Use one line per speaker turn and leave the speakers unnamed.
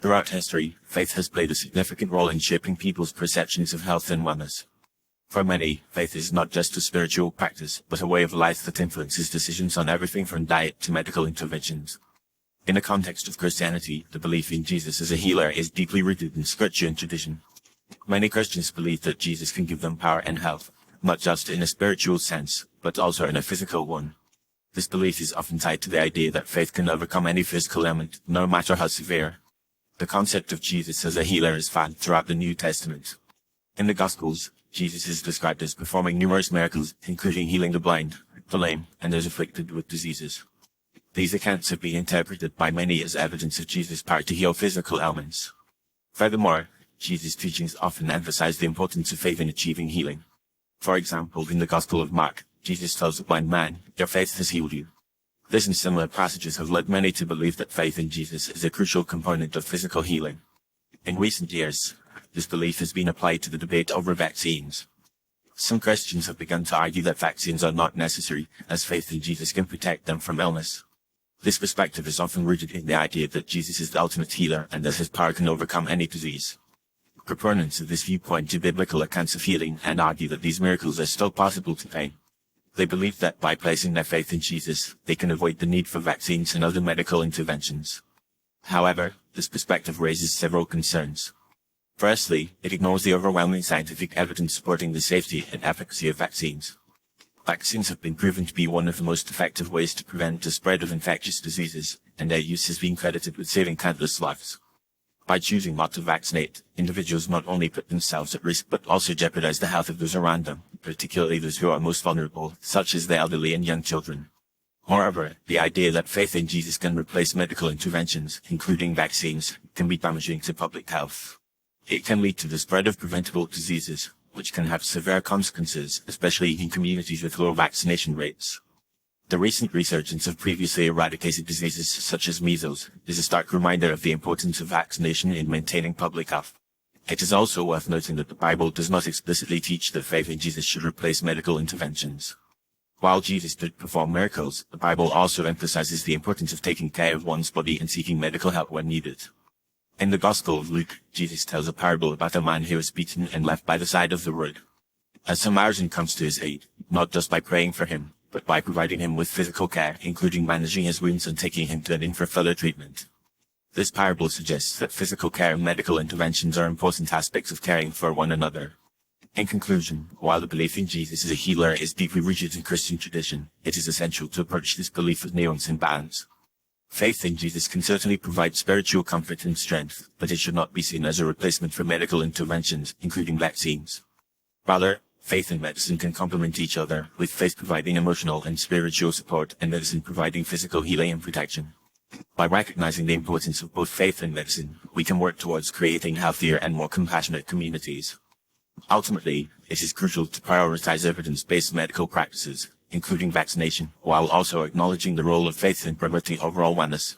Throughout history, faith has played a significant role in shaping people's perceptions of health and wellness. For many, faith is not just a spiritual practice, but a way of life that influences decisions on everything from diet to medical interventions. In the context of Christianity, the belief in Jesus as a healer is deeply rooted in scripture and tradition. Many Christians believe that Jesus can give them power and health, not just in a spiritual sense, but also in a physical one. This belief is often tied to the idea that faith can overcome any physical ailment, no matter how severe. The concept of Jesus as a healer is found throughout the New Testament. In the Gospels, Jesus is described as performing numerous miracles, including healing the blind, the lame, and those afflicted with diseases. These accounts have been interpreted by many as evidence of Jesus' power to heal physical ailments. Furthermore, Jesus' teachings often emphasize the importance of faith in achieving healing. For example, in the Gospel of Mark, Jesus tells the blind man, "Your faith has healed you." This and similar passages have led many to believe that faith in Jesus is a crucial component of physical healing. In recent years, this belief has been applied to the debate over vaccines. Some Christians have begun to argue that vaccines are not necessary, as faith in Jesus can protect them from illness. This perspective is often rooted in the idea that Jesus is the ultimate healer and that his power can overcome any disease. Proponents of this view point to biblical accounts of healing and argue that these miracles are still possible today. They believe that by placing their faith in Jesus, they can avoid the need for vaccines and other medical interventions. However, this perspective raises several concerns. Firstly, it ignores the overwhelming scientific evidence supporting the safety and efficacy of vaccines. Vaccines have been proven to be one of the most effective ways to prevent the spread of infectious diseases, and their use has been credited with saving countless lives. By choosing not to vaccinate, individuals not only put themselves at risk but also jeopardize the health of those around them, particularly those who are most vulnerable, such as the elderly and young children. Moreover, the idea that faith in Jesus can replace medical interventions, including vaccines, can be damaging to public health. It can lead to the spread of preventable diseases, which can have severe consequences, especially in communities with low vaccination rates. The recent resurgence of previously eradicated diseases such as measles is a stark reminder of the importance of vaccination in maintaining public health. It is also worth noting that the Bible does not explicitly teach that faith in Jesus should replace medical interventions. While Jesus did perform miracles, the Bible also emphasizes the importance of taking care of one's body and seeking medical help when needed. In the Gospel of Luke, Jesus tells a parable about a man who was beaten and left by the side of the road. A Samaritan comes to his aid, not just by praying for him, but by providing him with physical care, including managing his wounds and taking him to an inn for further treatment. This parable suggests that physical care and medical interventions are important aspects of caring for one another. In conclusion, while the belief in Jesus as a healer is deeply rooted in Christian tradition, it is essential to approach this belief with nuance and balance. Faith in Jesus can certainly provide spiritual comfort and strength, but it should not be seen as a replacement for medical interventions, including vaccines. Rather, faith and medicine can complement each other, with faith providing emotional and spiritual support and medicine providing physical healing and protection. By recognizing the importance of both faith and medicine, we can work towards creating healthier and more compassionate communities. Ultimately, it is crucial to prioritize evidence-based medical practices, including vaccination, while also acknowledging the role of faith in promoting overall wellness.